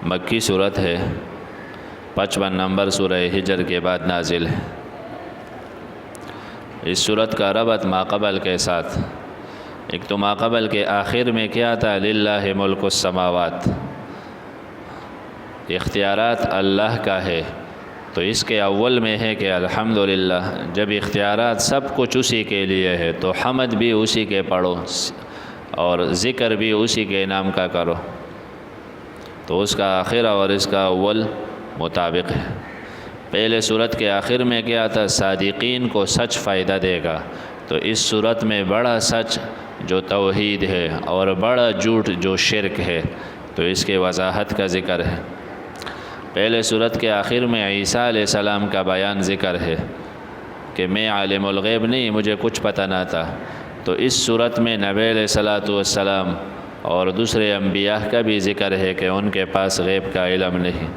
مکی صورت ہے، 55 نمبر سورہ ہجر کے بعد نازل ہے۔ اس صورت کا ربط ماقبل کے ساتھ، ایک تو ماقبل کے آخر میں کیا تھا، للہ ملک السماوات، اختیارات اللہ کا ہے، تو اس کے اول میں ہے کہ الحمدللہ، جب اختیارات سب کچھ اسی کے لیے ہے تو حمد بھی اسی کے پڑھو اور ذکر بھی اسی کے نام کا کرو، تو اس کا آخر اور اس کا اول مطابق ہے۔ پہلے صورت کے آخر میں کیا تھا، صادقین کو سچ فائدہ دے گا، تو اس صورت میں بڑا سچ جو توحید ہے اور بڑا جھوٹ جو شرک ہے، تو اس کے وضاحت کا ذکر ہے۔ پہلے صورت کے آخر میں عیسیٰ علیہ السلام کا بیان ذکر ہے کہ میں عالم الغیب نہیں، مجھے کچھ پتہ نہ تھا، تو اس صورت میں نبی علیہ السلام اور دوسرے انبیاء کا بھی ذکر ہے کہ ان کے پاس غیب کا علم نہیں۔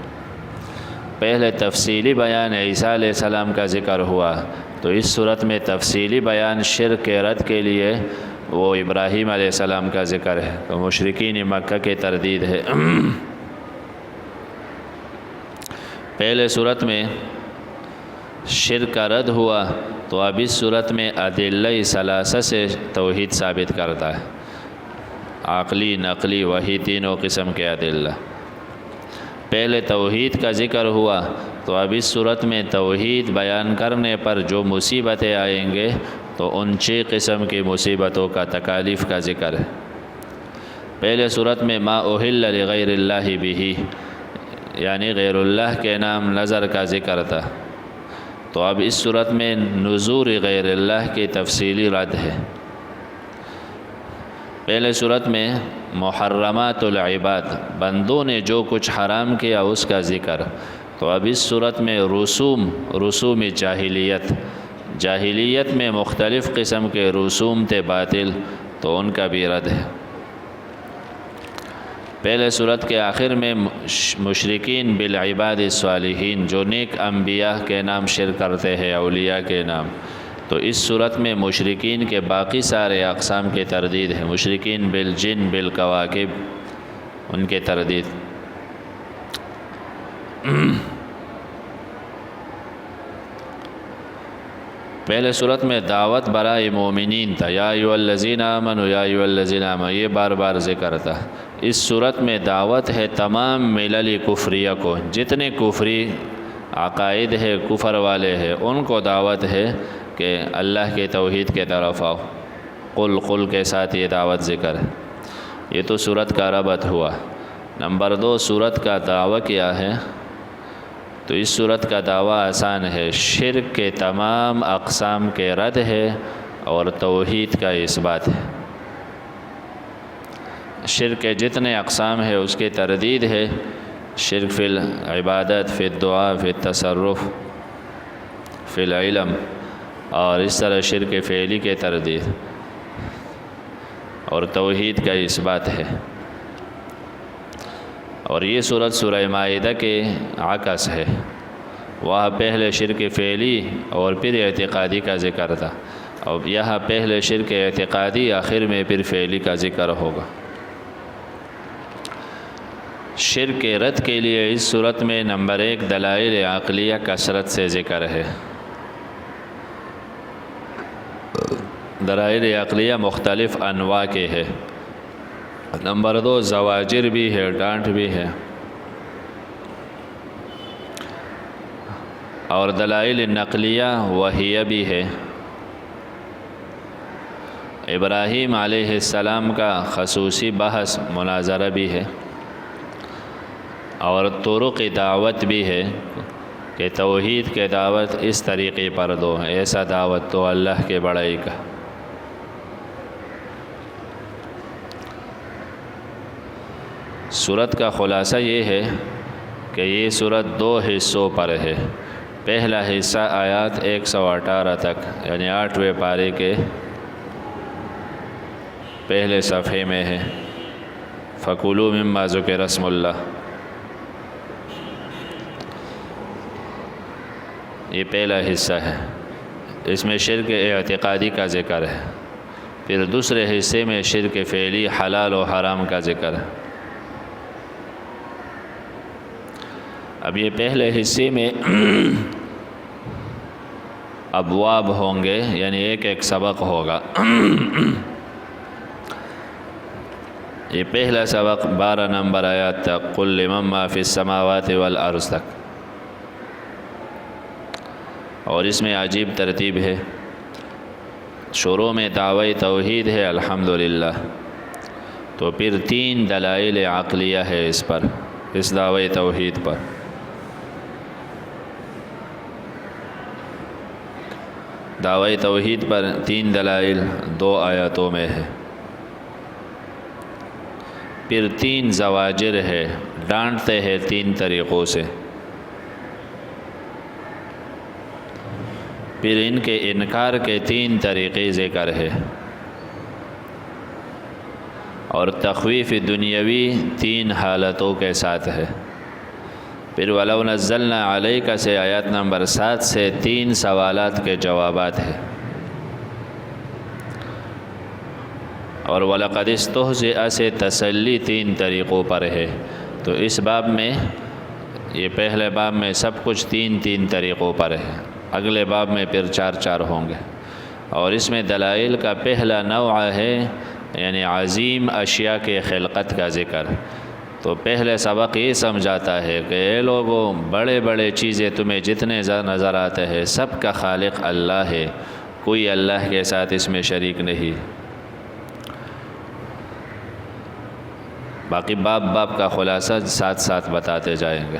پہلے تفصیلی بیان عیسیٰ علیہ السلام کا ذکر ہوا، تو اس صورت میں تفصیلی بیان شرک کے رد کے لیے وہ ابراہیم علیہ السلام کا ذکر ہے، تو مشرکین مکہ کی تردید ہے۔ پہلے صورت میں شرک کا رد ہوا، تو اب اس صورت میں ادلہ ثلاثہ سے توحید ثابت کرتا ہے، عقلی، نقلی، وحی، تینوں قسم کے ادلہ۔ پہلے توحید کا ذکر ہوا، تو اب اس صورت میں توحید بیان کرنے پر جو مصیبتیں آئیں گے، تو ان 6 قسم کی مصیبتوں کا تکالیف کا ذکر ہے۔ پہلے صورت میں ما احل لغیر اللہ بھی، یعنی غیر اللہ کے نام نظر کا ذکر تھا، تو اب اس صورت میں نذور غیر اللہ کی تفصیلی رد ہے۔ پہلے صورت میں محرمات العباد، بندوں نے جو کچھ حرام کیا اس کا ذکر، تو اب اس صورت میں رسوم جاہلیت میں مختلف قسم کے رسوم تھے باطل، تو ان کا بھی رد ہے۔ پہلے صورت کے آخر میں مشرکین بالعباد الصالحین، جو نیک انبیاء کے نام شرک کرتے ہیں، اولیاء کے نام، تو اس صورت میں مشرکین کے باقی سارے اقسام کی تردید ہے، مشرکین بالجن بالکواکب، ان کے تردید۔ پہلے صورت میں دعوت برائے مومنین تھا، یا ایھا الذین آمنوا یا ایھا الذین آمنوا، یہ بار بار ذکر تھا۔ اس صورت میں دعوت ہے تمام ملل کفریہ کو، جتنے کفری عقائد ہے، کفر والے ہیں، ان کو دعوت ہے کہ اللہ کے توحید کے طرف آؤ، قل کے ساتھ یہ دعوت ذکر ہے۔ یہ تو صورت کا ربط ہوا۔ نمبر 2، صورت کا دعویٰ کیا ہے، تو اس صورت کا دعویٰ آسان ہے، شرک کے تمام اقسام کے رد ہے اور توحید کا اثبات ہے۔ شرک کے جتنے اقسام ہیں اس کی تردید ہے، شرک فی العبادت، فی الدعاء، فی التصرف، فی العلم، اور اس طرح شرک فعلی کے تردید اور توحید کا اثبات ہے۔ اور یہ صورت سورہ مائدہ کے عکس ہے، وہاں پہلے شرک فعلی اور پھر اعتقادی کا ذکر تھا، اور یہاں پہلے شرک اعتقادی، آخر میں پھر فعلی کا ذکر ہوگا۔ شرک کے رد کے لیے اس صورت میں نمبر 1 دلائل عقلیہ کثرت سے ذکر ہے۔ دلائل عقلیہ مختلف انواع کے ہے۔ نمبر 2 زواجر بھی ہے، ڈانٹ بھی ہے، اور دلائل نقلیہ وحیہ بھی ہے۔ ابراہیم علیہ السلام کا خصوصی بحث مناظرہ بھی ہے، اور طرق دعوت بھی ہے کہ توحید کے دعوت اس طریقے پر دو، ایسا دعوت تو اللہ کے بڑائی کا۔ سورت کا خلاصہ یہ ہے کہ یہ سورت 2 حصوں پر ہے۔ پہلا حصہ آیات 118 تک، یعنی 8ویں پارے کے پہلے صفحے میں ہے، فَكُلُوا مِمَّا ذُكِرَ اسْمُ اللَّهِ، یہ پہلا حصہ ہے، اس میں شرک اعتقادی کا ذکر ہے۔ پھر دوسرے حصے میں شرک فعلی، حلال و حرام کا ذکر ہے۔ اب یہ پہلے حصے میں ابواب ہوں گے، یعنی ایک ایک سبق ہوگا۔ یہ پہلا سبق 12 نمبر آیات تک، قل لمن ما فی السماوات والارض تک، اور اس میں عجیب ترتیب ہے۔ شروع میں دعوی توحید ہے الحمدللہ، تو پھر 3 دلائل عقلیہ ہے اس پر، اس دعوی توحید پر۔ دعوی توحید پر 3 دلائل 2 آیاتوں میں ہے، پھر 3 زواجر ہے، ڈانٹتے ہیں 3 طریقوں سے، پھر ان کے انکار کے 3 طریقے ذکر ہے، اور تخویف دنیاوی 3 حالتوں کے ساتھ ہے۔ پھر وَلَوْ نَزَّلْنَا عَلَيْكَ سے آیت نمبر 7 سے 3 سوالات کے جوابات ہیں، اور وَلَقَدِ اسْتُهْزِئَ سے تسلی 3 طریقوں پر ہے۔ تو اس باب میں، یہ پہلے باب میں سب کچھ 3 طریقوں پر ہے، اگلے باب میں پھر 4 ہوں گے۔ اور اس میں دلائل کا پہلا نوع ہے، یعنی عظیم اشیاء کے خلقت کا ذکر۔ تو پہلے سبق یہ سمجھاتا ہے کہ اے لوگوں، بڑے بڑے چیزیں تمہیں جتنے نظر آتے ہیں، سب کا خالق اللہ ہے، کوئی اللہ کے ساتھ اس میں شریک نہیں۔ باقی باب کا خلاصہ ساتھ بتاتے جائیں گے۔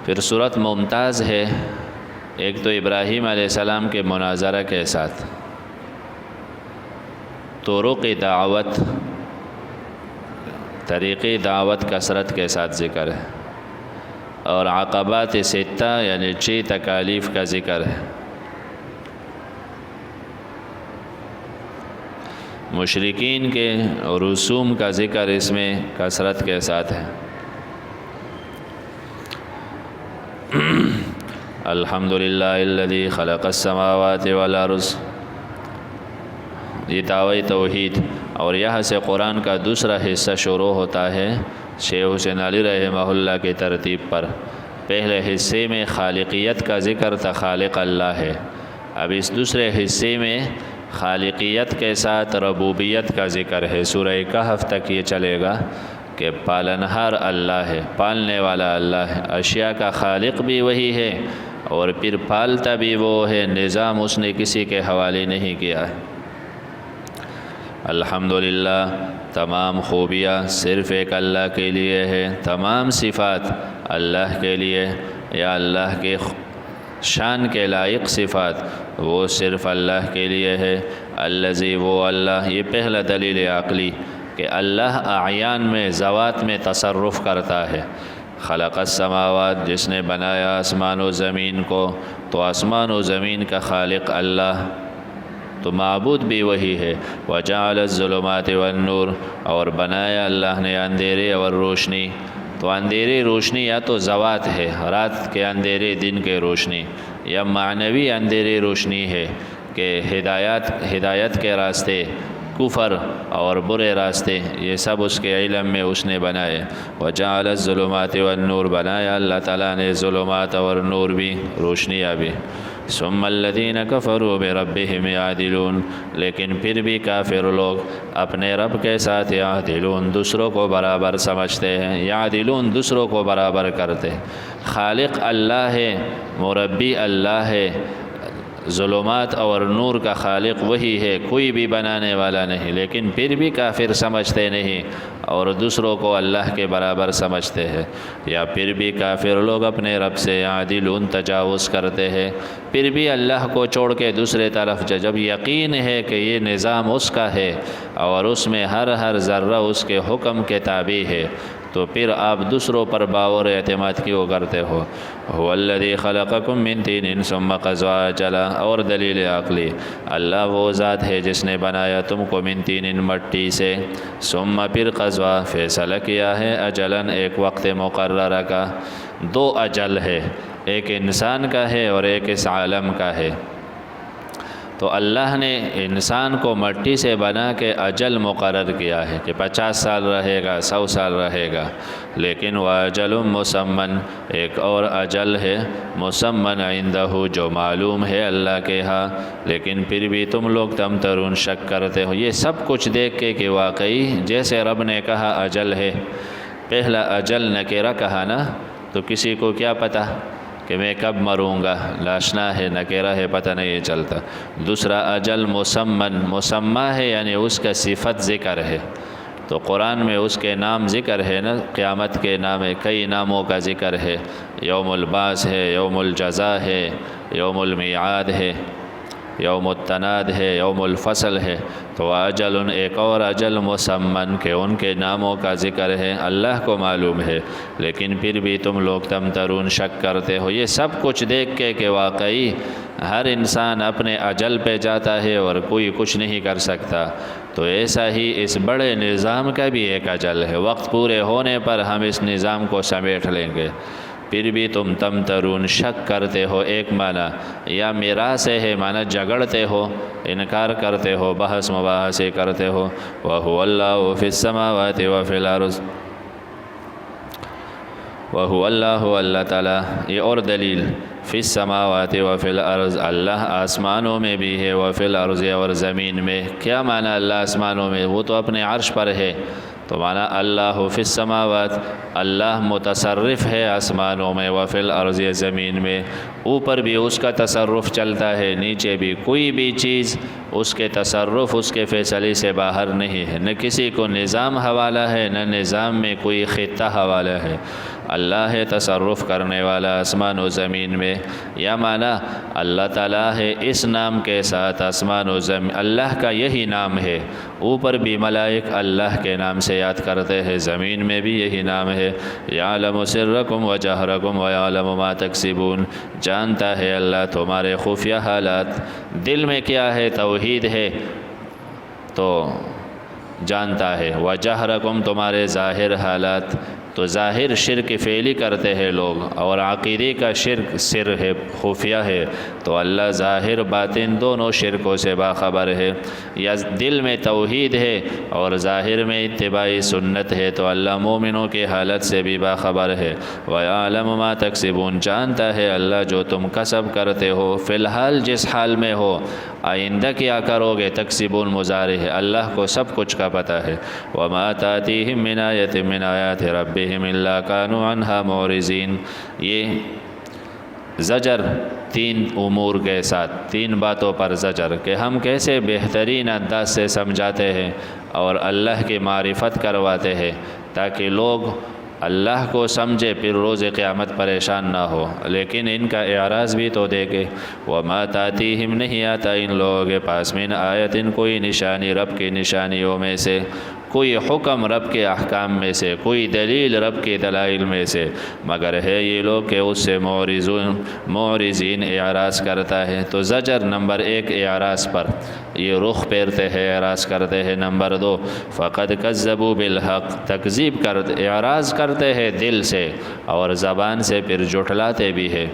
پھر صورت ممتاز ہے، ایک تو ابراہیم علیہ السلام کے مناظرہ کے ساتھ، طرق دعوت، طریقے دعوت کثرت کے ساتھ ذکر ہے، اور عقبات 6 یعنی 6 تکالیف کا ذکر ہے۔ مشرکین کے رسوم کا ذکر اس میں کثرت کے ساتھ ہے۔ الحمدللہ الذی خلق السماوات والارض، یہ دعوی توحید۔ اور یہاں سے قرآن کا دوسرا حصہ شروع ہوتا ہے شیخ حسین علی رحمہ اللہ کی ترتیب پر۔ پہلے حصے میں خالقیت کا ذکر تھا، خالق اللہ ہے۔ اب اس دوسرے حصے میں خالقیت کے ساتھ ربوبیت کا ذکر ہے۔ سورہ کہف تک یہ چلے گا کہ پالنہار اللہ ہے، پالنے والا اللہ ہے، اشیاء کا خالق بھی وہی ہے، اور پھر پالتا بھی وہ ہے، نظام اس نے کسی کے حوالے نہیں کیا ہے۔ الحمدللہ، تمام خوبیاں صرف ایک اللہ کے لیے ہے، تمام صفات اللہ کے لیے، یا اللہ کے شان کے لائق صفات وہ صرف اللہ کے لیے ہے۔ الذی، وہ اللہ، یہ پہلا دلیل عقلی کہ اللہ اعیان میں، ذوات میں تصرف کرتا ہے۔ خلق السماوات، جس نے بنایا آسمان و زمین کو، تو آسمان و زمین کا خالق اللہ، تو معبود بھی وہی ہے۔ وجعل الظلمات والنور، اور بنایا اللہ نے اندھیرے اور روشنی۔ تو اندھیرے روشنی یا تو ذوات ہے، رات کے اندھیرے، دن کے روشنی، یا معنوی اندھیرے روشنی ہے کہ ہدایت کے راستے، کفر اور برے راستے، یہ سب اس کے علم میں اس نے بنائے۔ وجعل الظلمات والنور، بنایا اللہ تعالیٰ نے ظلمات اور نور بھی، روشنیاں بھی۔ ثم الذین کفروا بربہم یعدلون، لیکن پھر بھی کافر لوگ اپنے رب کے ساتھ یعدلون، دوسروں کو برابر سمجھتے ہیں، یعدلون دوسروں کو برابر کرتے۔ خالق اللہ ہے، مربی اللہ ہے، ظلمات اور نور کا خالق وہی ہے، کوئی بھی بنانے والا نہیں، لیکن پھر بھی کافر سمجھتے نہیں اور دوسروں کو اللہ کے برابر سمجھتے ہیں۔ یا پھر بھی کافر لوگ اپنے رب سے عادلون، تجاوز کرتے ہیں، پھر بھی اللہ کو چھوڑ کے دوسرے طرف جب یقین ہے کہ یہ نظام اس کا ہے اور اس میں ہر ذرہ اس کے حکم کے تابع ہے، تو پھر آپ دوسروں پر باور اعتماد کیوں کرتے ہو؟ هو الذی خلقکم من طین ثم قضى اجلا، اور دلیل عقلی، اللہ وہ ذات ہے جس نے بنایا تم کو من طین، مٹی سے، ثم پھر قضى، فیصلہ کیا ہے، اجلاً، ایک وقت مقررہ کا۔ 2 اجل ہے، ایک انسان کا ہے اور ایک اس عالم کا ہے۔ تو اللہ نے انسان کو مٹی سے بنا کے اجل مقرر کیا ہے کہ 50 سال رہے گا، 100 سال رہے گا، لیکن وَأَجَلٌ مُّسَمًّى، ایک اور اجل ہے مسمن عندہ جو معلوم ہے اللہ کے ہاں، لیکن پھر بھی تم لوگ تمترون شک کرتے ہو۔ یہ سب کچھ دیکھ کے کہ واقعی جیسے رب نے کہا اجل ہے، پہلا اجل نکرہ کہا نا، تو کسی کو کیا پتہ کہ میں کب مروں گا، لاشنا ہے، نکرہ ہے، پتہ نہیں چلتا۔ دوسرا اجل مسمى ہے، یعنی اس کا صفت ذکر ہے، تو قرآن میں اس کے نام ذکر ہے نا، قیامت کے نام ہے، کئی ناموں کا ذکر ہے، یوم البعث ہے، یوم الجزا ہے، یوم المیعاد ہے، یوم التناد ہے، یوم الفصل ہے۔ تو اجل ایک اور اجل مسمن کہ ان کے ناموں کا ذکر ہے، اللہ کو معلوم ہے، لیکن پھر بھی تم لوگ تمترون شک کرتے ہو۔ یہ سب کچھ دیکھ کے کہ واقعی ہر انسان اپنے اجل پہ جاتا ہے اور کوئی کچھ نہیں کر سکتا، تو ایسا ہی اس بڑے نظام کا بھی ایک اجل ہے، وقت پورے ہونے پر ہم اس نظام کو سمیٹ لیں گے، پھر بھی تم تمترون شک کرتے ہو۔ ایک معنی یا میرا سے ہے، معنی جھگڑتے ہو، انکار کرتے ہو، بحث مباحثے کرتے ہو۔ وَهُوَ اللَّهُ فِي السَّمَاوَاتِ وَفِي الْأَرْضِ، وَهُوَ اللَّهُ اللہ تعالیٰ، یہ اور دلیل، فی السماوات وفی الارض، اللہ آسمانوں میں بھی ہے، وفی الارض اور زمین میں۔ کیا معنی اللہ آسمانوں میں؟ وہ تو اپنے عرش پر ہے، تو معنی اللہ فی السماوات، اللہ متصرف ہے آسمانوں میں، وفی الارض زمین میں، اوپر بھی اس کا تصرف چلتا ہے، نیچے بھی، کوئی بھی چیز اس کے تصرف، اس کے فیصلے سے باہر نہیں ہے، نہ کسی کو نظام حوالہ ہے، نہ نظام میں کوئی خطہ حوالہ ہے، اللہ ہے تصرف کرنے والا آسمان و زمین میں۔ یا معنی اللہ تعالیٰ ہے اس نام کے ساتھ آسمان و زمین، اللہ کا یہی نام ہے، اوپر بھی ملائک اللہ کے نام سے یاد کرتے ہیں، زمین میں بھی یہی نام ہے۔ یعلم سرکم و جہرکم و یعلم ما تکسبون، جانتا ہے اللہ تمہارے خفیہ حالات، دل میں کیا ہے، توحید ہے تو جانتا ہے، و جہرکم تمہارے ظاہر حالات، تو ظاہر شرک فعلی کرتے ہیں لوگ، اور عقیدے کا شرک سر ہے، خفیہ ہے، تو اللہ ظاہر باطن دونوں شرکوں سے باخبر ہے۔ یا دل میں توحید ہے اور ظاہر میں اتباعی سنت ہے، تو اللہ مومنوں کی حالت سے بھی باخبر ہے۔ وَيَعْلَمُ مَا تَكْسِبُونَ، جانتا ہے اللہ جو تم کسب کرتے ہو، فی الحال جس حال میں ہو، آئندہ کیا کرو گے، تکسبون مضارع ہے، اللہ کو سب کچھ کا پتہ ہے۔ وَمَا تَأْتِيهِم مِّنْ آیَةٍ مِّنْ آیَاتِ رَبِّهِمْ إِلَّا كَانُوا عَنْهَا مُعْرِضِينَ، یہ زجر تین امور کے ساتھ، تین باتوں پر زجر کہ ہم کیسے بہترین انداز سے سمجھاتے ہیں اور اللہ کی معرفت کرواتے ہیں تاکہ لوگ اللہ کو سمجھے، پھر روز قیامت پریشان نہ ہو، لیکن ان کا اعراض بھی تو دیکھے۔ وَمَا تَأْتِيهِمْ، نہیں آتا ان لوگوں کے پاس، مِنْ آیَةٍ کوئی نشانی رب کی نشانیوں میں سے، کوئی حکم رب کے احکام میں سے، کوئی دلیل رب کے دلائل میں سے، مگر ہے یہ لوگ کہ اس سے معرضین اعراض کرتا ہے۔ تو زجر نمبر 1 اعراض پر، یہ رخ پھیرتے ہیں، اعراض کرتے ہیں۔ نمبر 2 فقد کذبوا بالحق، تکذیب کرتے، اعراض کرتے ہیں دل سے اور زبان سے پھر جھٹلاتے بھی ہے۔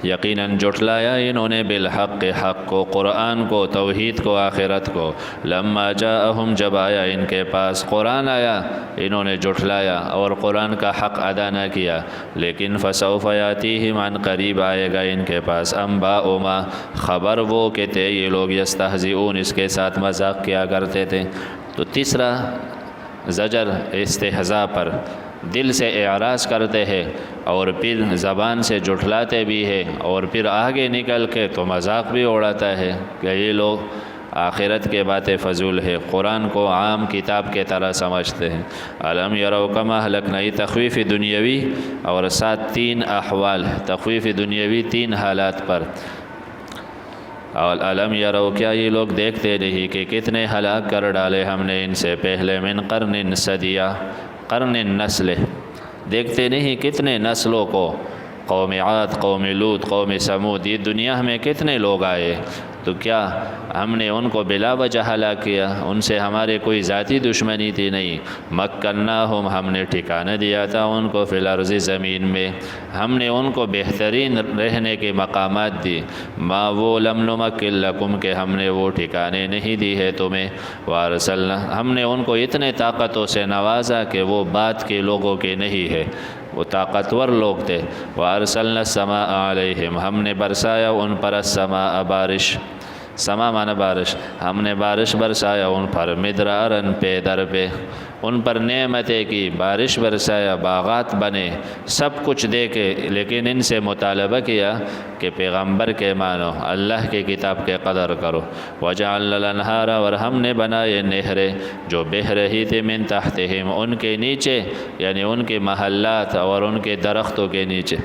یقیناً جھٹلایا انہوں نے بالحق، حق کو، قرآن کو، توحید کو، آخرت کو، لما جاءہم، جب آیا ان کے پاس قرآن آیا، انہوں نے جھٹلایا اور قرآن کا حق ادا نہ کیا۔ لیکن فسوف یاتیہم، عن قریب آئے گا ان کے پاس، انباء ما، خبر وہ کہ تھے یہ لوگ یستہزئون، اس کے ساتھ مذاق کیا کرتے تھے۔ تو تیسرا زجر استہزاء پر، دل سے اعراض کرتے ہیں اور پھر زبان سے جھٹلاتے بھی ہے، اور پھر آگے نکل کے تو مذاق بھی اڑاتا ہے کہ یہ لوگ آخرت کے باتیں فضول ہے، قرآن کو عام کتاب کے طرح سمجھتے ہیں۔ الم یروا کما اہلکنا، یہ تخویف دنیاوی اور ساتھ 3 احوال، تخویف دنیاوی 3 حالات پر۔ اور الم یروا، کیا یہ لوگ دیکھتے نہیں کہ کتنے ہلاک کر ڈالے ہم نے ان سے پہلے، من قرن صدیہ، قرن نسل، دیکھتے نہیں کتنے نسلوں کو، قوم عاد، قوم لوط، قوم سمود، یہ دنیا میں کتنے لوگ آئے، تو کیا ہم نے ان کو بلا وجہ ہلاک کیا؟ ان سے ہمارے کوئی ذاتی دشمنی تھی؟ نہیں۔ مکناہم، ہم نے ٹھکانہ دیا تھا ان کو فی الارض، زمین میں، ہم نے ان کو بہترین رہنے کے مقامات دی۔ ما وہ لم نمکن لکم، کہ ہم نے وہ ٹھکانے نہیں دی ہے تمہیں۔ وارسلنا، ہم نے ان کو اتنے طاقتوں سے نوازا کہ وہ بات کے لوگوں کے نہیں ہے، وہ طاقتور لوگ تھے۔ وارسلنا السماء علیہم، ہم نے برسایا ان پر السماء، بارش، سما معنی بارش، ہم نے بارش برسایا ان پر مدرارن، پے در پہ، ان پر نعمتیں کی، بارش برسایا، باغات بنے، سب کچھ دے کے، لیکن ان سے مطالبہ کیا کہ پیغمبر کے مانو، اللہ کی کتاب کے قدر کرو۔ وجعلنا الانہار، اور ہم نے بنائے نہریں جو بہہ رہی تھی من تحتہم، ان کے نیچے، یعنی ان کے محلات اور ان کے درختوں کے نیچے۔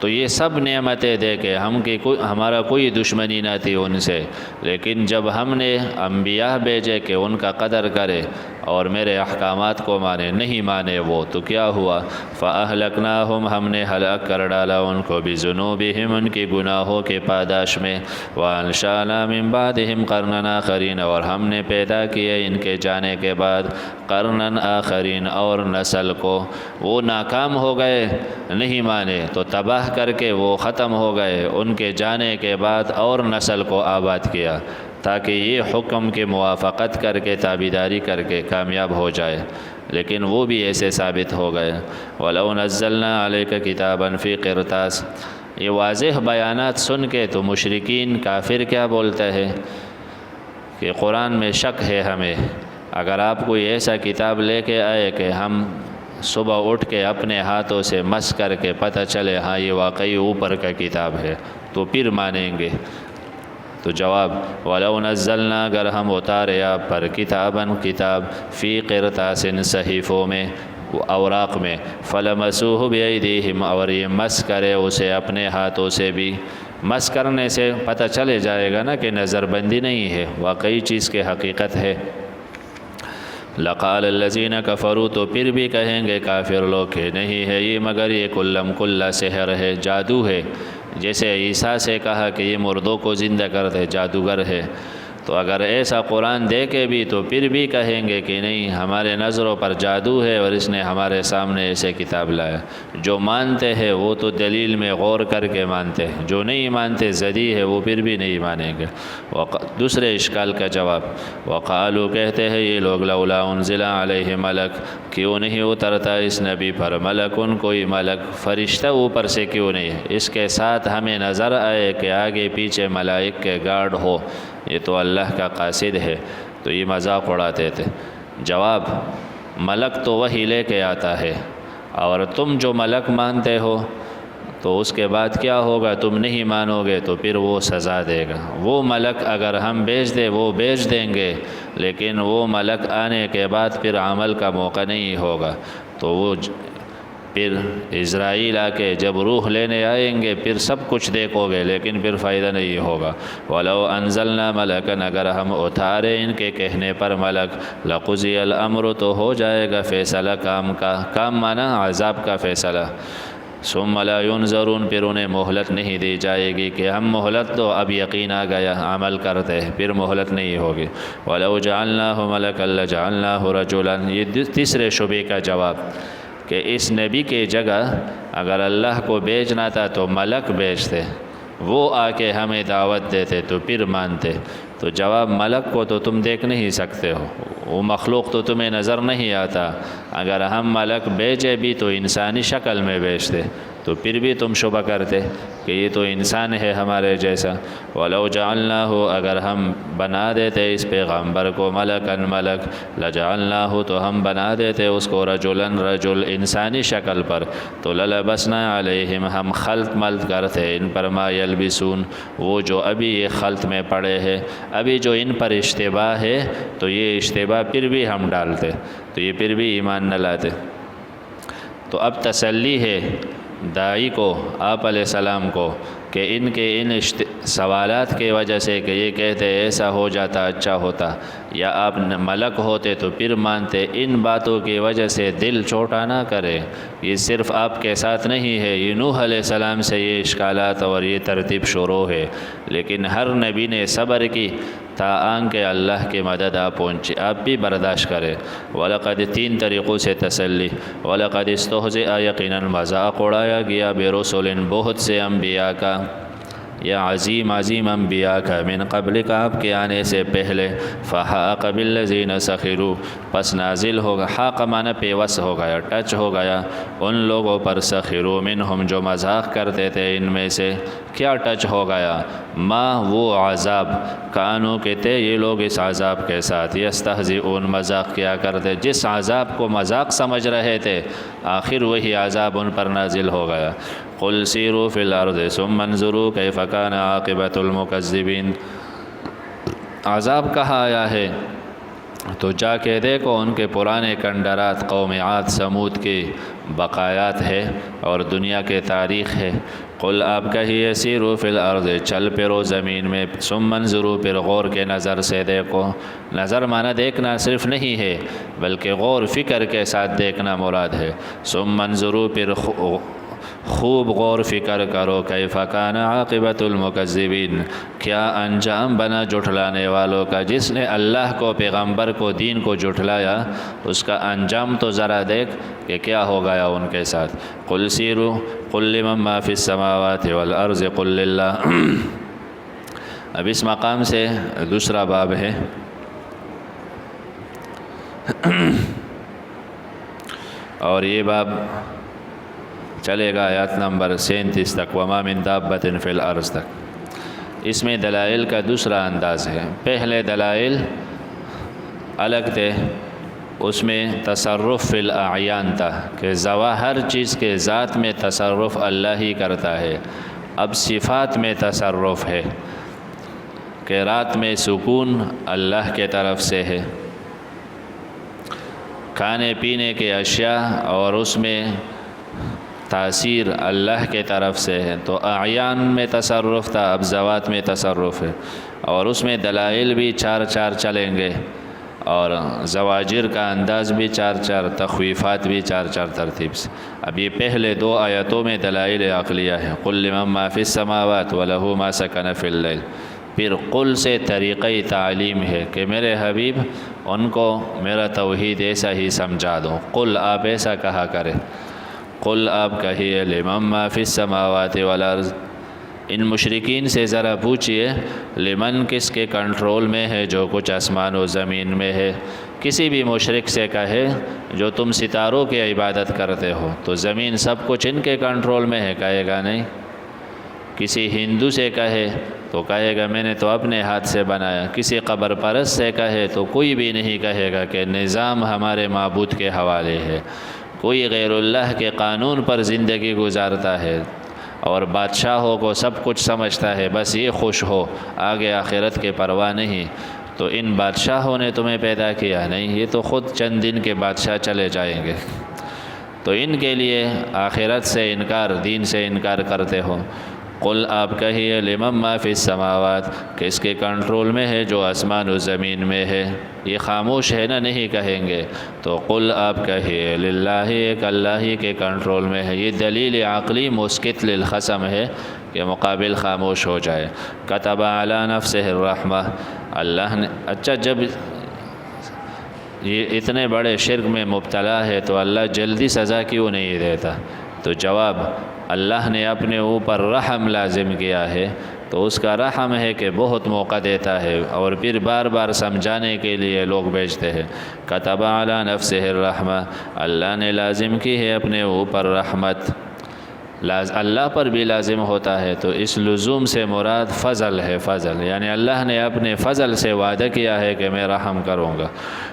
تو یہ سب نعمتیں دے کے ہمارا کوئی دشمنی نہ تھی ان سے، لیکن جب ہم نے انبیاء بھیجے کہ ان کا قدر کرے اور میرے احکامات کو مانے، نہیں مانے وہ، تو کیا ہوا؟ فَأَهْلَكْنَاهُمْ، ہم نے ہلاک کر ڈالا ان کو، بِذُنُوبِهِمْ، ان کی گناہوں کے پاداش میں، وَأَنشَأْنَا مِن بَعْدِهِمْ قَرْنًا آخَرِينَ، اور ہم نے پیدا کیے ان کے جانے کے بعد قرنًا آخرین، اور نسل کو۔ وہ ناکام ہو گئے، نہیں مانے تو تباہ کر کے وہ ختم ہو گئے، ان کے جانے کے بعد اور نسل کو آباد کیا تاکہ یہ حکم کی موافقت کر کے، تابعداری کر کے کامیاب ہو جائے، لیکن وہ بھی ایسے ثابت ہو گئے۔ وَلَوْ نَزَّلْنَا عَلَيْكَ كِتَابًا فِي قِرْطَاسٍ، یہ واضح بیانات سن کے تو مشرکین کافر کیا بولتا ہے کہ قرآن میں شک ہے ہمیں، اگر آپ کوئی ایسا کتاب لے کے آئے کہ ہم صبح اٹھ کے اپنے ہاتھوں سے مس کر کے پتہ چلے ہاں یہ واقعی اوپر کا کتاب ہے، تو پھر مانیں گے۔ تو جواب، وَلَوْ نَزَّلْنَا، اگر ہم اتارے آپ پر کتاباً کتاب، فی قرطاس، صحیفوں میں، اوراق میں، فَلَمَسُوهُ بِأَيْدِيهِمْ، اور یہ مس کرے اسے اپنے ہاتھوں سے بھی، مس کرنے سے پتہ چلے جائے گا نا کہ نظر بندی نہیں ہے، واقعی چیز کی حقیقت ہے۔ لقال الذین کفروا، تو پھر بھی کہیں گے کافر لوگ کہ نہیں ہے یہ مگر یہ کلم کلا سحر ہے، جادو ہے، جیسے عیسیٰ سے کہا کہ یہ مردوں کو زندہ کرتے، جادوگر ہے۔ تو اگر ایسا قرآن دے کے بھی تو پھر بھی کہیں گے کہ نہیں، ہمارے نظروں پر جادو ہے اور اس نے ہمارے سامنے ایسے کتاب لایا۔ جو مانتے ہیں وہ تو دلیل میں غور کر کے مانتے ہیں، جو نہیں مانتے زدی ہے وہ پھر بھی نہیں مانیں گے۔ دوسرے اشکال کا جواب، وقالو، کہتے ہیں یہ لوگ، لولا انزل علیہ ملک، کیوں نہیں اترتا اس نبی پر ملکن، کوئی ملک، فرشتہ اوپر سے کیوں نہیں، اس کے ساتھ ہمیں نظر آئے کہ آگے پیچھے ملائک کے گارڈ ہو، یہ تو اللہ کا قاصد ہے۔ تو یہ مذاق اڑاتے تھے۔ جواب، ملک تو وہی لے کے آتا ہے، اور تم جو ملک مانتے ہو تو اس کے بعد کیا ہوگا؟ تم نہیں مانو گے تو پھر وہ سزا دے گا۔ وہ ملک اگر ہم بھیج دیں وہ بھیج دیں گے، لیکن وہ ملک آنے کے بعد پھر عمل کا موقع نہیں ہوگا، تو وہ پھر اسرائیل آ کے جب روح لینے آئیں گے پھر سب کچھ دیکھو گے، لیکن پھر فائدہ نہیں ہوگا۔ وَلَوْ أَنزَلْنَا مَلَكًا، اگر ہم اتارے ان کے کہنے پر ملک، لَقُضِيَ الْأَمْرُ، تو ہو جائے گا فیصلہ کام کا، کام مانا عذاب کا فیصلہ۔ ثُمَّ لَا يُنظَرُونَ، پھر انہیں مہلت نہیں دی جائے گی کہ ہم مہلت دو، اب یقین آ گیا عمل کرتے، پھر مہلت نہیں ہوگی۔ وَلَوْ جَعَلْنَاهُ مَلَكًا لَجَعَلْنَاهُ رَجُلًا، یہ تیسرے شبے کا جواب کہ اس نبی کے جگہ اگر اللہ کو بھیجنا تھا تو ملک بھیجتے، وہ آ کے ہمیں دعوت دیتے تو پھر مانتے۔ تو جواب، ملک کو تو تم دیکھ نہیں سکتے ہو، وہ مخلوق تو تمہیں نظر نہیں آتا، اگر ہم ملک بھیجے بھی تو انسانی شکل میں بھیجتے، تو پھر بھی تم شبہ کرتے کہ یہ تو انسان ہے ہمارے جیسا۔ وَلَوْ جَعَلْنَاهُ، اگر ہم بنا دیتے اس پیغمبر کو ملکن ملک، لَجَعَلْنَاهُ، تو ہم بنا دیتے اس کو رجلاً رجل، انسانی شکل پر، تو لَلَبَسْنَا عَلَيْهِمْ، ہم خلط ملط کرتے ان پر، ما یلبسون، وہ جو ابھی یہ خلط میں پڑے ہیں، ابھی جو ان پر اشتباہ ہے تو یہ اشتباہ پھر بھی ہم ڈالتے، تو یہ پھر بھی ایمان نہ لاتے۔ تو اب تسلی ہے داعی کو، آپ علیہ السلام کو، کہ ان کے ان سوالات کی وجہ سے کہ یہ کہتے ایسا ہو جاتا اچھا ہوتا، یا آپ ملک ہوتے تو پھر مانتے، ان باتوں کی وجہ سے دل چھوٹا نہ کرے۔ یہ صرف آپ کے ساتھ نہیں ہے، یہ نوح علیہ السلام سے یہ اشکالات اور یہ ترتیب شروع ہے، لیکن ہر نبی نے صبر کی تاآن کہ اللہ کی مدد آپ پہنچے، آپ بھی برداشت کریں۔ وَلَقَدْ 3 طریقوں سے تسلی، وَلَقَدْ اسْتُهْزِئَ یقیناً مذاق اڑایا گیا بِرُسُلٍ بہت سے انبیاء کا، یا عظیم انبیاء کا، من قبل کا آپ کے آنے سے پہلے، فَحَاقَ بِالَّذِينَ سَخِرُوا پس نازل ہوگا، حاق معنی پیوس ہو گیا، ٹچ ہو گیا ان لوگوں پر، سخروا منہم جو مذاق کرتے تھے ان میں سے، کیا ٹچ ہو گیا؟ ما وہ عذاب، کانو کہتے یہ لوگ اس عذاب کے ساتھ، یستہزئون مذاق کیا کرتے، جس عذاب کو مذاق سمجھ رہے تھے آخر وہی عذاب ان پر نازل ہو گیا۔ قل سیروا فی الارض ثم انظروا کیف کان عاقبۃ المکذبین، عذاب کہاں آیا ہے تو جا کے دیکھو ان کے پرانے کنڈرات، قوم عاد سمود کے بقایات ہے اور دنیا کے تاریخ ہے۔ قل آپ کہیے سیروا فی الارض چل پھرو زمین میں، ثم انظروا پھر غور کے نظر سے دیکھو، نظر معنی دیکھنا صرف نہیں ہے بلکہ غور فکر کے ساتھ دیکھنا مراد ہے۔ ثم انظروا پھر خوب غور فکر کرو، کیف کان عاقبۃ المکذبین کیا انجام بنا جھٹلانے والوں کا، جس نے اللہ کو، پیغمبر کو، دین کو جھٹلایا اس کا انجام تو ذرا دیکھ کہ کیا ہو گیا ان کے ساتھ۔ قل سیروا قل لمن ما فی السماوات والارض قل للہ۔ اب اس مقام سے دوسرا باب ہے، اور یہ باب چلے گا آیات نمبر 37 تک، وما من دابۃ فی الارض تک۔ اس میں دلائل کا دوسرا انداز ہے، پہلے دلائل الگ تھے، اس میں تصرف فی الاعیان تھا کہ ہر چیز کے ذات میں تصرف اللہ ہی کرتا ہے۔ اب صفات میں تصرف ہے کہ رات میں سکون اللہ کے طرف سے ہے، کھانے پینے کے اشیاء اور اس میں تاثیر اللہ کے طرف سے ہے، تو اعیان میں تصرف تھا، اب ذوات میں تصرف ہے، اور اس میں دلائل بھی 4 چلیں گے، اور زواجر کا انداز بھی 4 تخویفات بھی 4 ترتیب سے۔ اب یہ پہلے 2 آیتوں میں دلائل عقلیہ ہے، قل لمن ما فی السماوات وَلَهُ مَا سَكَنَ فِي اللَّيْلِ۔ پھر قل سے طریقہ تعلیم ہے کہ میرے حبیب ان کو میرا توحید ایسا ہی سمجھا دو، قل آپ ایسا کہا کرے، قل آپ کہیے لمن ما فی السماوات والارض، ان مشرکین سے ذرا پوچھئے لمن کس کے کنٹرول میں ہے جو کچھ آسمان و زمین میں ہے۔ کسی بھی مشرک سے کہے جو تم ستاروں کی عبادت کرتے ہو تو زمین سب کچھ ان کے کنٹرول میں ہے، کہے گا نہیں۔ کسی ہندو سے کہے تو کہے گا میں نے تو اپنے ہاتھ سے بنایا۔ کسی قبر پرست سے کہے تو کوئی بھی نہیں کہے گا کہ نظام ہمارے معبود کے حوالے ہے۔ کوئی غیر اللہ کے قانون پر زندگی گزارتا ہے اور بادشاہوں کو سب کچھ سمجھتا ہے، بس یہ خوش ہو، آگے آخرت کے پرواہ نہیں۔ تو ان بادشاہوں نے تمہیں پیدا کیا نہیں، یہ تو خود چند دن کے بادشاہ چلے جائیں گے، تو ان کے لیے آخرت سے انکار، دین سے انکار کرتے ہو۔ قل آپ کہیے لمن ما فی السماوات، کس کے کنٹرول میں ہے جو آسمان و زمین میں ہے۔ یہ خاموش ہے نا، نہیں کہیں گے، تو قل آپ کہیے للہ، ایک اللہ ہی کے کنٹرول میں ہے۔ یہ دلیل عقلی مسکت للخصم ہے کہ مقابل خاموش ہو جائے۔ کتب علی نفسہ الرحمہ، اللہ نے، اچھا جب یہ اتنے بڑے شرک میں مبتلا ہے تو اللہ جلدی سزا کیوں نہیں دیتا؟ تو جواب، اللہ نے اپنے اوپر رحم لازم کیا ہے، تو اس کا رحم ہے کہ بہت موقع دیتا ہے اور پھر بار بار سمجھانے کے لیے لوگ بھیجتے ہیں۔ کتب علی نفسہ الرحمہ، اللہ نے لازم کی ہے اپنے اوپر رحمت، اللہ پر بھی لازم ہوتا ہے، تو اس لزوم سے مراد فضل ہے، فضل یعنی اللہ نے اپنے فضل سے وعدہ کیا ہے کہ میں رحم کروں گا۔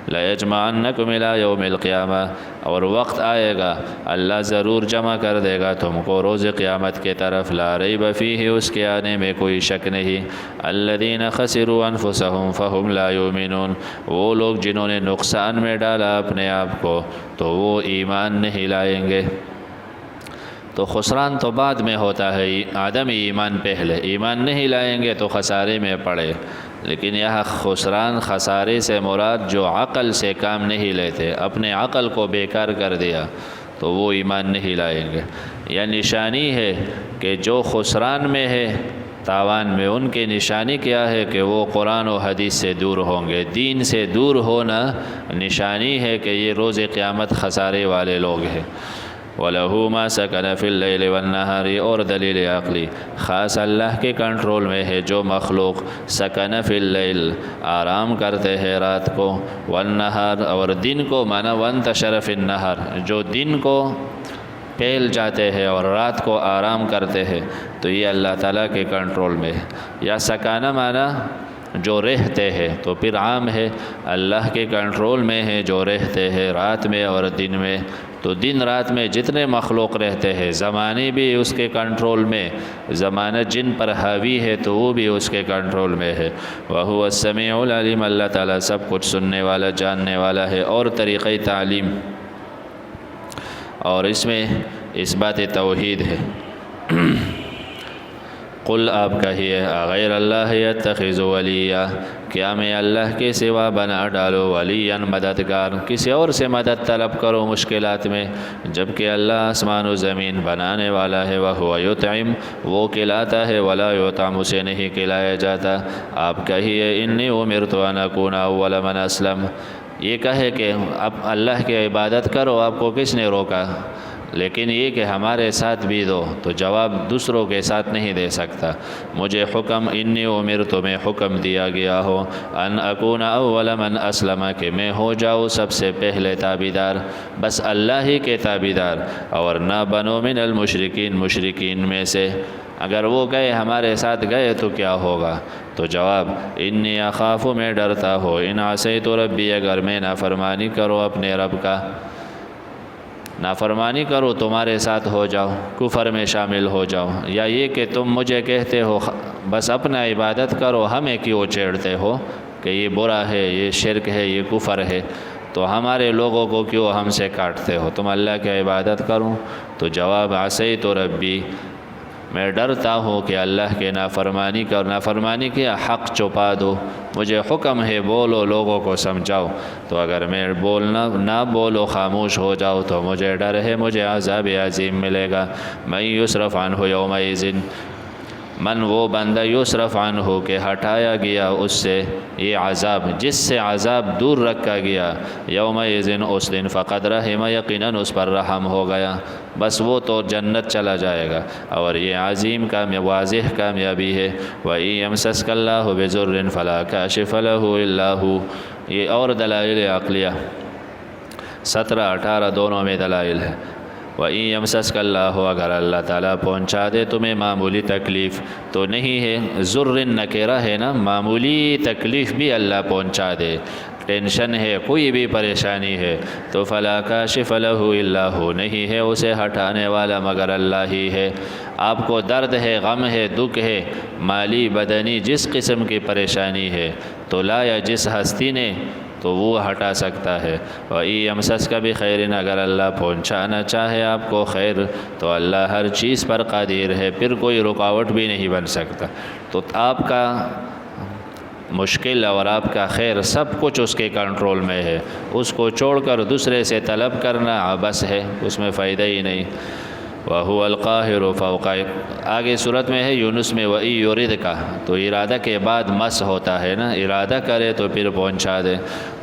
لَيَجْمَعَنَّكُمْ إِلَىٰ يَوْمِ الْقِيَامَةِ، اور وقت آئے گا اللہ ضرور جمع کر دے گا تم کو روز قیامت کے طرف، لا ریب فیہ، اس کے آنے میں کوئی شک نہیں۔ الذین خسروا انفسهم فهم لا یؤمنون، وہ لوگ جنہوں نے نقصان میں ڈالا اپنے آپ کو تو وہ ایمان نہیں لائیں گے۔ تو خسران تو بعد میں ہوتا ہے، عدم ایمان پہلے، ایمان نہیں لائیں گے تو خسارے میں پڑے۔ لیکن یہاں خسران خسارے سے مراد جو عقل سے کام نہیں لیتے، اپنے عقل کو بیکار کر دیا تو وہ ایمان نہیں لائیں گے۔ یہ نشانی ہے کہ جو خسران میں ہے، تاوان میں، ان کی نشانی کیا ہے کہ وہ قرآن و حدیث سے دور ہوں گے۔ دین سے دور ہونا نشانی ہے کہ یہ روز قیامت خسارے والے لوگ ہیں۔ وَلَهُ مَا سَكَنَ فِي اللَّيْلِ وَالنَّهَارِ، اور دلیل عقلی خاص اللہ کے کنٹرول میں ہے جو مخلوق سکن فی اللیل، آرام کرتے ہیں رات کو، والنہار، اور دن کو، مانا وانتشر فی النہار، جو دن کو پھیل جاتے ہیں اور رات کو آرام کرتے ہیں، تو یہ اللہ تعالیٰ کے کنٹرول میں ہے۔ یا سکانہ مانا جو رہتے ہیں، تو پھر عام ہے اللہ کے کنٹرول میں ہے جو رہتے ہیں رات میں اور دن میں۔ تو دن رات میں جتنے مخلوق رہتے ہیں، زمانے بھی اس کے کنٹرول میں، زمانہ جن پر حاوی ہے تو وہ بھی اس کے کنٹرول میں ہے۔ وَهُوَ السَّمِيعُ الْعَلِيمُ، اللہ تعالیٰ سب کچھ سننے والا، جاننے والا ہے۔ اور طریقۂ تعلیم، اور اس میں اس بات توحید ہے۔ قل، آپ کہیے، غیر اللہ یتخذ ولیا، کیا میں اللہ کے سوا بنا ڈالو ولیاً مددگار، کسی اور سے مدد طلب کرو مشکلات میں، جبکہ اللہ آسمان و زمین بنانے والا ہے۔ وہو یطعم، وہ کھلاتا ہے، ولا یطعم، اسے نہیں کھلایا جاتا۔ آپ کہیے، انی امرت ان اکون اول من اسلم، یہ کہے کہ اب اللہ کی عبادت کرو، آپ کو کس نے روکا؟ لیکن یہ کہ ہمارے ساتھ بھی دو، تو جواب دوسروں کے ساتھ نہیں دے سکتا۔ مجھے حکم، انی امرت، میں حکم دیا گیا ہو، ان اکون اول من اسلم، کہ میں ہو جاؤں سب سے پہلے تابعدار، بس اللہ ہی کے تابعدار، اور نہ بنو من المشرکین، مشرکین میں سے۔ اگر وہ گئے، ہمارے ساتھ گئے تو کیا ہوگا؟ تو جواب، انی اخاف، میں ڈرتا ہوں، ان عصیت ربی، اگر میں نافرمانی کرو اپنے رب کا، نافرمانی کرو تمہارے ساتھ ہو جاؤ، کفر میں شامل ہو جاؤ، یا یہ کہ تم مجھے کہتے ہو بس اپنا عبادت کرو، ہمیں کیوں چھیڑتے ہو کہ یہ برا ہے، یہ شرک ہے، یہ کفر ہے، تو ہمارے لوگوں کو کیوں ہم سے کاٹتے ہو، تم اللہ کی عبادت کرو۔ تو جواب، عصیت ربی، میں ڈرتا ہوں کہ اللہ کے نافرمانی کا، اور نافرمانی کیا، حق چھپا دو، مجھے حکم ہے بولو، لوگوں کو سمجھاؤ، تو اگر میں نہ بولو، خاموش ہو جاؤ، تو مجھے ڈر ہے مجھے عذاب عظیم ملے گا۔ من یصرف عنہ یومئذ، من وہ بندہ، یصرف عنہ، کہ ہٹایا گیا اس سے یہ عذاب، جس سے عذاب دور رکھا گیا، یومئذ، اس دن، فقد رحم، یقیناً اس پر رحم ہو گیا، بس وہ تو جنت چلا جائے گا۔ اور یہ عظیم واضح کامیابی ہے۔ وَإِن يَمْسَسْكَ اللَّهُ بِضُرٍّ فَلَا كَاشِفَ لَهُ إِلَّا هُوَ، یہ اور دلائل عقلیہ 17-18 دونوں میں دلائل ہے۔ وَإِن يَمْسَسْكَ اللَّهُ، اگر اللہ تعالیٰ پہنچا دے تمہیں معمولی تکلیف، تو نہیں ہے، ضر نکرہ ہے نا، معمولی تکلیف بھی اللہ پہنچا دے، ٹینشن ہے، کوئی بھی پریشانی ہے، تو فلا کاشف لہ الا ہو، نہیں ہے اسے ہٹانے والا مگر اللہ ہی ہے۔ آپ کو درد ہے، غم ہے، دکھ ہے، مالی بدنی جس قسم کی پریشانی ہے، تو لا، یا جس ہستی نے، تو وہ ہٹا سکتا ہے۔ وَإِن يَمْسَسْكَ بِخَيْرٍ، اگر اللہ پہنچانا چاہے آپ کو خیر، تو اللہ ہر چیز پر قادر ہے، پھر کوئی رکاوٹ بھی نہیں بن سکتا۔ تو آپ کا مشکل اور آپ کا خیر سب کچھ اس کے کنٹرول میں ہے، اس کو چھوڑ کر دوسرے سے طلب کرنا عبث ہے، اس میں فائدہ ہی نہیں۔ وَهُوَ الْقَاهِرُ فَوْقَ، آگے صورت میں ہے یونس میں وَإِن يُرِدْكَ، تو ارادہ کے بعد مس ہوتا ہے نا، ارادہ کرے تو پھر پہنچا دے،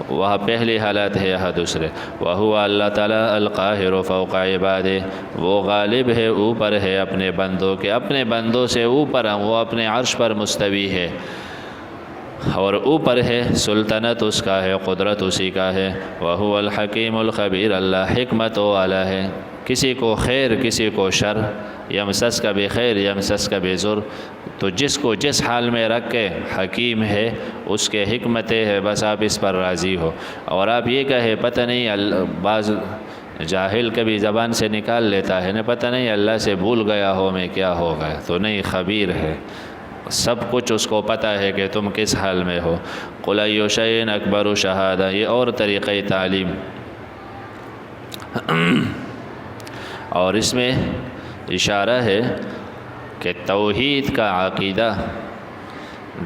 وہاں پہلی حالت ہے، یہاں دوسرے۔ وَهُوَ، اللہ تعالیٰ، الْقَاهِرُ فَوْقَ عِبَادِهِ، وہ غالب ہے، اوپر ہے اپنے بندوں کے، اپنے بندوں سے اوپر، وہ اپنے عرش پر مستوی ہے اور اوپر ہے، سلطنت اس کا ہے، قدرت اسی کا ہے۔ وَهُوَ الْحَكِيمُ الْخَبِيرُ، اللہ حکمت والا ہے، کسی کو خیر کسی کو شر، یمسس کا بخیر یمسس کا بضر، تو جس کو جس حال میں رکھ کے حکیم ہے، اس کے حکمتیں ہے، بس آپ اس پر راضی ہو۔ اور آپ یہ کہے پتہ نہیں، بعض جاہل کبھی زبان سے نکال لیتا ہے نا، پتہ نہیں اللہ سے بھول گیا ہو میں کیا ہو گیا، تو نہیں، خبیر ہے، سب کچھ اس کو پتہ ہے کہ تم کس حال میں ہو۔ قُلْ أَيُّ شَيْءٍ أَكْبَرُ شَهَادَةً، یہ اور طریقۂ تعلیم۔ اور اس میں اشارہ ہے کہ توحید کا عقیدہ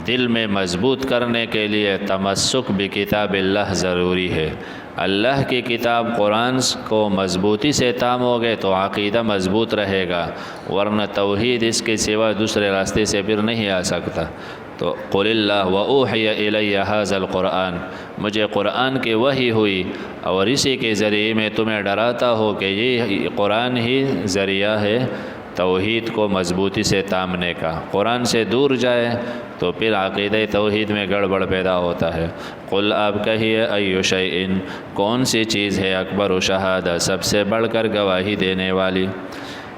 دل میں مضبوط کرنے کے لیے تمسک بکتاب اللہ ضروری ہے۔ اللہ کی کتاب قرآن کو مضبوطی سے تامو گے تو عقیدہ مضبوط رہے گا، ورنہ توحید اس کے سوا دوسرے راستے سے پھر نہیں آ سکتا۔ تو قل اللہ وأوحی الی ھذا القرآن، مجھے قرآن کی وحی ہوئی اور اسی کے ذریعے میں تمہیں ڈراتا ہوں کہ یہ قرآن ہی ذریعہ ہے توحید کو مضبوطی سے تامنے کا۔ قرآن سے دور جائے تو پھر عقیدہ توحید میں گڑبڑ پیدا ہوتا ہے۔ قل آپ کہیے ای شیء، کون سی چیز ہے اکبر و شہادہ، سب سے بڑھ کر گواہی دینے والی۔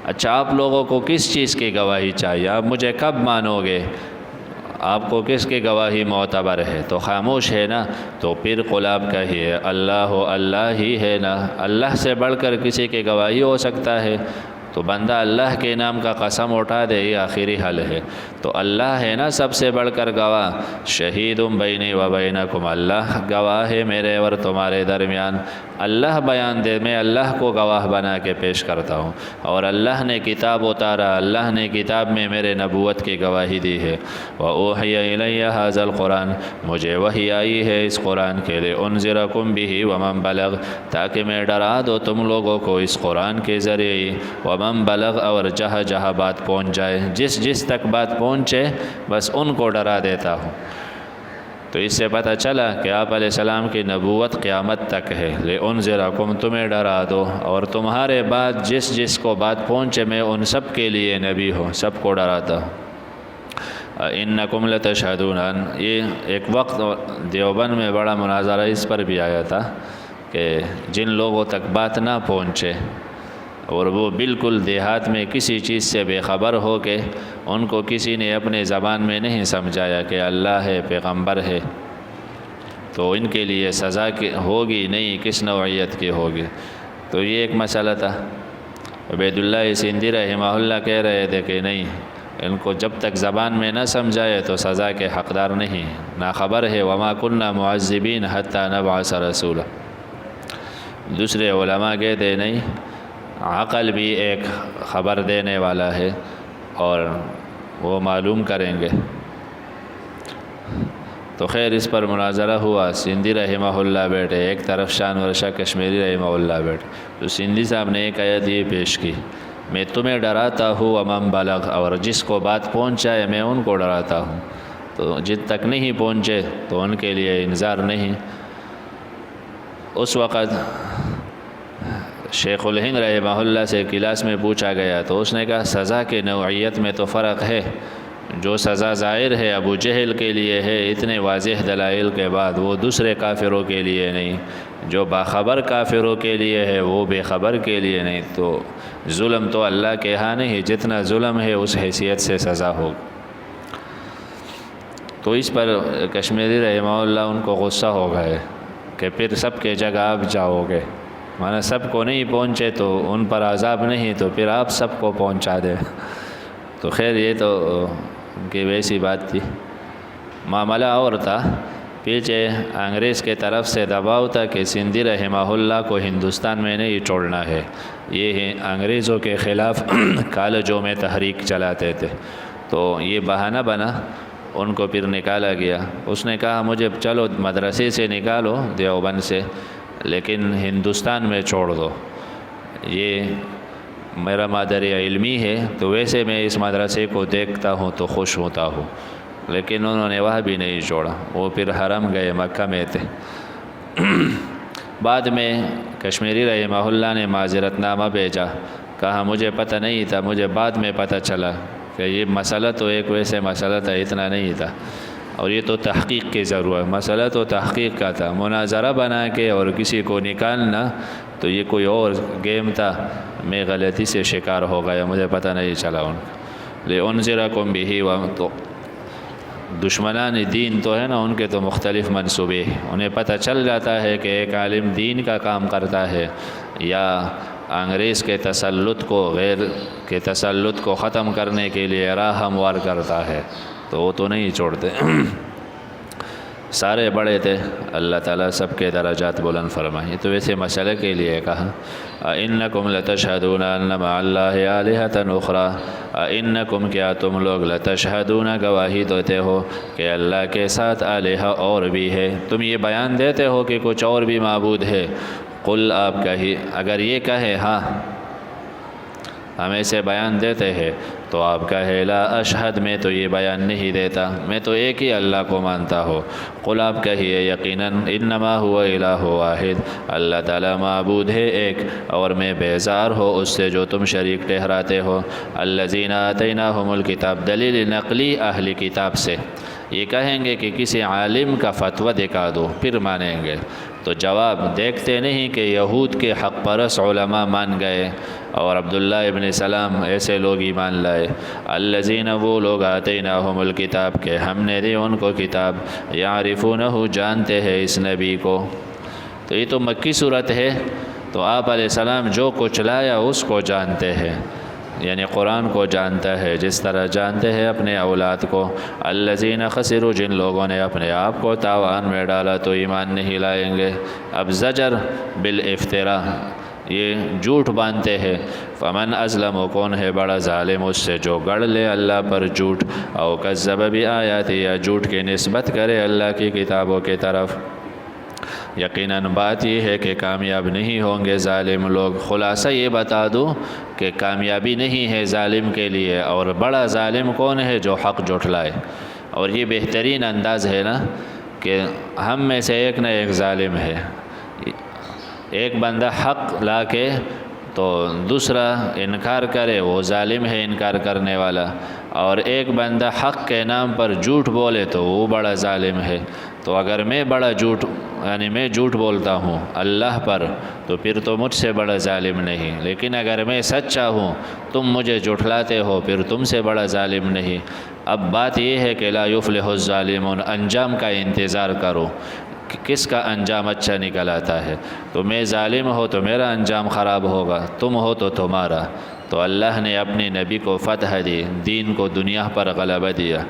اچھا، آپ لوگوں کو کس چیز کی گواہی چاہیے؟ آپ مجھے کب مانو گے؟ آپ کو کس کی گواہی معتبر ہے؟ تو خاموش ہے نا، تو پھر قل آپ کہیے اللہ ہی ہے نا، اللہ سے بڑھ کر کسی کی گواہی ہو سکتا ہے؟ تو بندہ اللہ کے نام کا قسم اٹھا دے، یہ آخری حل ہے۔ تو اللہ ہے نا سب سے بڑھ کر گواہ، شہید بینی و بینکم، اللہ گواہ ہے میرے اور تمہارے درمیان۔ اللہ بیان دے، میں اللہ کو گواہ بنا کے پیش کرتا ہوں، اور اللہ نے کتاب اتارا، اللہ نے کتاب میں میرے نبوت کی گواہی دی ہے۔ وَأُوحِيَ إِلَيَّ هَذَا الْقُرْآنِ، مجھے وحی آئی ہے اس قرآن کے لیے، انذرکم بہ ومن بلغ، تاکہ میں ڈرا دو تم لوگوں کو اس قرآن کے ذریعے، ومن بلغ، اور جہاں جہاں بات پہنچ جائے، جس تک بات پہنچے بس ان کو ڈرا دیتا ہوں۔ تو اس سے پتہ چلا کہ آپ علیہ السلام کی نبوت قیامت تک ہے۔ لِأُنذِرَكُمْ، تمہیں ڈرا دو، اور تمہارے بعد جس کو بات پہنچے میں ان سب کے لیے نبی ہوں، سب کو ڈراتا ہوں۔ اِنَّكُمْ لَتَشْهَدُونَ، یہ ایک وقت دیوبند میں بڑا مناظرہ اس پر بھی آیا تھا کہ جن لوگوں تک بات نہ پہنچے اور وہ بالکل دیہات میں کسی چیز سے بے خبر ہو کے ان کو کسی نے اپنے زبان میں نہیں سمجھایا کہ اللہ ہے، پیغمبر ہے، تو ان کے لیے سزا ہوگی نہیں، کس نوعیت کی ہوگی۔ تو یہ ایک مسئلہ تھا۔ عبید اللہ سندھی رحمہ اللہ کہہ رہے تھے کہ نہیں، ان کو جب تک زبان میں نہ سمجھائے تو سزا کے حقدار نہیں، ناخبر ہے۔ وما كنا معذبین حتی نبعث رسولا۔ دوسرے علماء کہتے نہیں، عقل بھی ایک خبر دینے والا ہے اور وہ معلوم کریں گے۔ تو خیر اس پر مناظرہ ہوا، سندھی رحمہ اللہ بیٹھے، ایک طرف شان ورشا کشمیری رحمہ اللہ بیٹھے۔ تو سندھی صاحب نے ایک آیت یہ پیش کی، میں تمہیں ڈراتا ہوں ومن بلغ، اور جس کو بات پہنچائے میں ان کو ڈراتا ہوں، تو جن تک نہیں پہنچے تو ان کے لیے انذار نہیں۔ اس وقت شیخ الہند رحمہ اللہ سے کلاس میں پوچھا گیا تو اس نے کہا سزا کے نوعیت میں تو فرق ہے، جو سزا ظاہر ہے ابو جہل کے لیے ہے اتنے واضح دلائل کے بعد، وہ دوسرے کافروں کے لیے نہیں، جو باخبر کافروں کے لیے ہے وہ بے خبر کے لیے نہیں۔ تو ظلم تو اللہ کے ہاں نہیں، جتنا ظلم ہے اس حیثیت سے سزا ہو۔ تو اس پر کشمیری رحمہ اللہ ان کو غصہ ہو گئے کہ پھر سب کے جگہ آپ جاؤ گے، مانا سب کو نہیں پہنچے تو ان پر عذاب نہیں، تو پھر آپ سب کو پہنچا دیں۔ تو خیر یہ تو ان کی ویسی بات تھی۔ معاملہ اور تھا، پیچھے انگریز کے طرف سے دباؤ تھا کہ سندھی رحمہ اللہ کو ہندوستان میں نہیں چھوڑنا ہے، یہ انگریزوں کے خلاف کالجوں میں تحریک چلاتے تھے۔ تو یہ بہانہ بنا، ان کو پھر نکالا گیا۔ اس نے کہا مجھے چلو مدرسے سے نکالو دیوبند سے، لیکن ہندوستان میں چھوڑ دو، یہ میرا مادری علمی ہے، تو ویسے میں اس مدرسے کو دیکھتا ہوں تو خوش ہوتا ہوں، لیکن انہوں نے وہاں بھی نہیں چھوڑا، وہ پھر حرم گئے، مکہ میں تھے۔ بعد میں کشمیری رحمہ اللہ نے معذرت نامہ بھیجا، کہا مجھے پتہ نہیں تھا، مجھے بعد میں پتہ چلا کہ یہ مسئلہ تو ایک ویسے مسئلہ تھا، اتنا نہیں تھا، اور یہ تو تحقیق کی ضرورت، مسئلہ تو تحقیق کا تھا، مناظرہ بنا کے اور کسی کو نکالنا تو یہ کوئی اور گیم تھا، میں غلطی سے شکار ہو گیا، مجھے پتہ نہیں چلا۔ ان لِأُنذِرَكُمْ بِهِ، تو دشمنان دین تو ہے نا، ان کے تو مختلف منصوبے، انہیں پتہ چل جاتا ہے کہ ایک عالم دین کا کام کرتا ہے یا انگریز کے تسلط کو، غیر کے تسلط کو ختم کرنے کے لیے راہ ہموار کرتا ہے، تو وہ تو نہیں چھوڑتے۔ سارے بڑے تھے، اللہ تعالیٰ سب کے درجات بلند فرمائے۔ تو ویسے مسئلے کے لیے کہا اِنَّکُمْ لَتَشْهَدُونَ أَنَّ مَعَ اللَّهِ آلِهَةً أُخْرَىٰ، اِنَّکُمْ کیا تم لوگ لَتَشْهَدُونَ گواہی دیتے ہو کہ اللہ کے ساتھ آلہہ اور بھی ہے، تم یہ بیان دیتے ہو کہ کچھ اور بھی معبود ہے۔ قل آپ کہی، اگر یہ کہے ہاں ہم ایسے بیان دیتے ہیں تو آپ کہے لا اشہد، میں تو یہ بیان نہیں دیتا، میں تو ایک ہی اللہ کو مانتا ہوں۔ قل آپ کہیے یقیناً انما هو الہ واحد، اللہ تعالیٰ معبود ہے ایک، اور میں بیزار ہو اس سے جو تم شریک ٹھہراتے ہو۔ الذین آتیناہم الکتاب، دلیل نقلی اہل کتاب سے، یہ کہیں گے کہ کسی عالم کا فتویٰ دکھا دو پھر مانیں گے، تو جواب دیکھتے نہیں کہ یہود کے حق پرس علماء مان گئے اور عبداللہ ابن سلام ایسے لوگ ایمان لائے۔ الذین، وہ لوگ آتیناہم الکتاب کہ ہم نے دی ان کو کتاب، یعرفونہ جانتے ہیں اس نبی کو۔ تو یہ تو مکی صورت ہے، تو آپ علیہ السلام جو کچھ لایا اس کو جانتے ہیں، یعنی قرآن کو جانتا ہے جس طرح جانتے ہیں اپنے اولاد کو۔ الذین خسروا، جن لوگوں نے اپنے آپ کو تاوان میں ڈالا تو ایمان نہیں لائیں گے۔ اب زجر بالافتراء، یہ جھوٹ باندھتے ہیں۔ فمن ازلم، کون ہے بڑا ظالم اس سے جو گڑھ لے اللہ پر جھوٹ، او کذب بآیاتی، یا جھوٹ کی نسبت کرے اللہ کی کتابوں کی طرف۔ یقیناً بات یہ ہے کہ کامیاب نہیں ہوں گے ظالم لوگ۔ خلاصہ یہ بتا دوں کہ کامیابی نہیں ہے ظالم کے لیے، اور بڑا ظالم کون ہے جو حق جھٹلائے۔ اور یہ بہترین انداز ہے نا کہ ہم میں سے ایک نہ ایک ظالم ہے، ایک بندہ حق لا کے تو دوسرا انکار کرے، وہ ظالم ہے انکار کرنے والا، اور ایک بندہ حق کے نام پر جھوٹ بولے تو وہ بڑا ظالم ہے۔ تو اگر میں بڑا جھوٹ، یعنی میں جھوٹ بولتا ہوں اللہ پر، تو پھر تو مجھ سے بڑا ظالم نہیں، لیکن اگر میں سچا ہوں تم مجھے جھٹلاتے ہو، پھر تم سے بڑا ظالم نہیں۔ اب بات یہ ہے کہ لا یفلح الظالمون، انجام کا انتظار کرو کہ کس کا انجام اچھا نکل آتا ہے۔ تو میں ظالم ہو تو میرا انجام خراب ہوگا، تم ہو تو تمہارا۔ تو اللہ نے اپنے نبی کو فتح دی، دین کو دنیا پر غلبہ دیا۔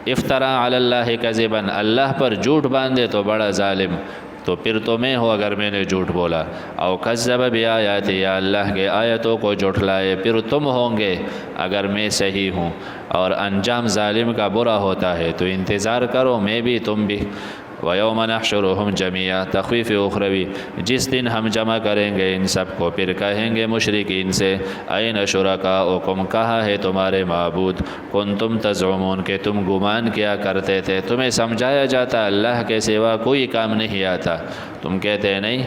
افترا علی اللہ کذبا، اللہ پر جھوٹ باندھے تو بڑا ظالم، تو پھر تو میں ہوں اگر میں نے جھوٹ بولا۔ او کذب بآیاتی، یا اللہ کے آیتوں کو جھٹلائے، پھر تم ہوں گے اگر میں صحیح ہوں۔ اور انجام ظالم کا برا ہوتا ہے، تو انتظار کرو میں بھی تم بھی۔ وَيَوْمَ نَحْشُرُهُمْ جَمِيعًا، تخفیف اخروی، جس دن ہم جمع کریں گے ان سب کو، پھر کہیں گے مشرکین سے اَيْنَ شُرَكَاؤُكُمْ، کہاں ہے تمہارے معبود، کنتم تزعمون، کہ تم گمان کیا کرتے تھے، تمہیں سمجھایا جاتا اللہ کے سوا کوئی کام نہیں آتا، تم کہتے نہیں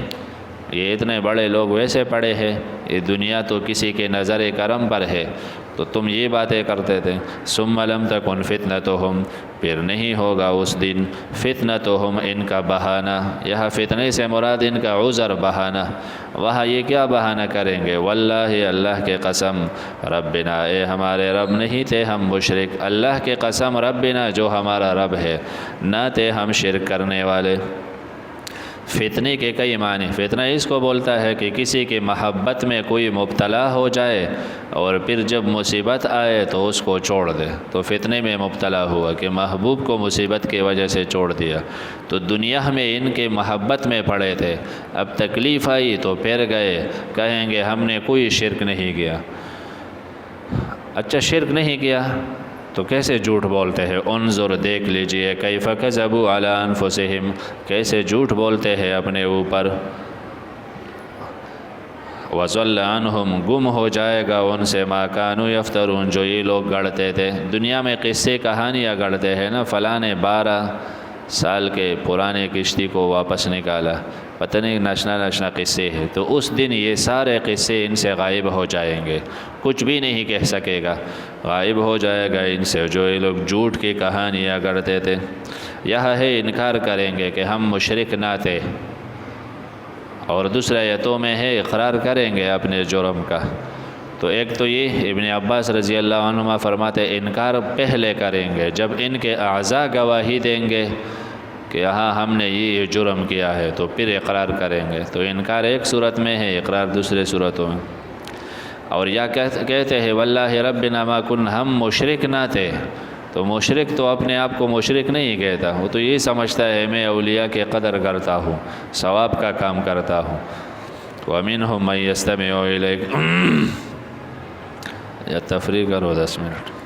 یہ اتنے بڑے لوگ ویسے پڑے ہیں، یہ دنیا تو کسی کے نظر کرم پر ہے، تو تم یہ باتیں کرتے تھے۔ ثم لم تکن فتنتہم، پھر نہیں ہوگا اس دن فتنتہم، ان کا بہانہ، یہاں فتنے سے مراد ان کا عذر، بہانہ، وہاں یہ کیا بہانہ کریں گے، واللہ، اللہ کے قسم، ربنا، اے ہمارے رب نہیں تھے ہم مشرک، اللہ کے قسم ربنا، جو ہمارا رب ہے، نہ تھے ہم شرک کرنے والے۔ فتنے کے کئی معنی، فتنہ اس کو بولتا ہے کہ کسی کی محبت میں کوئی مبتلا ہو جائے اور پھر جب مصیبت آئے تو اس کو چھوڑ دے، تو فتنے میں مبتلا ہوا کہ محبوب کو مصیبت کی وجہ سے چھوڑ دیا۔ تو دنیا میں ان کے محبت میں پڑے تھے، اب تکلیف آئی تو پھر گئے، کہیں گے ہم نے کوئی شرک نہیں کیا۔ اچھا شرک نہیں کیا تو کیسے جھوٹ بولتے ہیں؟ انظر، دیکھ لیجئے، کیف کذبوا علی انفسہم، کیسے جھوٹ بولتے ہیں اپنے اوپر۔ وضل عنہم، گم ہو جائے گا ان سے ما کانوا یفترون، جو یہ لوگ گڑھتے تھے۔ دنیا میں قصے کہانیاں گڑھتے ہیں نا، فلاں نے 12 سال کے پرانے کشتی کو واپس نکالا، پتہ نہیں نشنا قصے ہیں، تو اس دن یہ سارے قصے ان سے غائب ہو جائیں گے، کچھ بھی نہیں کہہ سکے گا، غائب ہو جائے گا ان سے جو یہ لوگ جھوٹ کی کہانیاں گڑھتے تھے۔ یہ ہے انکار کریں گے کہ ہم مشرک نہ تھے، اور دوسرے آیتوں میں ہے اقرار کریں گے اپنے جرم کا۔ تو ایک تو یہ ابن عباس رضی اللہ عنہما فرماتے انکار پہلے کریں گے جب ان کے اعضاء گواہی دیں گے کہ ہاں ہم نے یہ جرم کیا ہے، تو پھر اقرار کریں گے۔ تو انکار ایک صورت میں ہے، اقرار دوسرے صورتوں میں۔ اور یا کہتے ہیں واللہ ربنا ما کن، ہم مشرک نہ تھے، تو مشرک تو اپنے آپ کو مشرک نہیں کہتا، وہ تو یہی سمجھتا ہے میں اولیاء کے قدر کرتا ہوں، ثواب کا کام کرتا ہوں۔ وَمِنْهُمْ مَنْ يَسْتَمِعُ إِلَيْكَ یا تفریح کرو 10 منٹ۔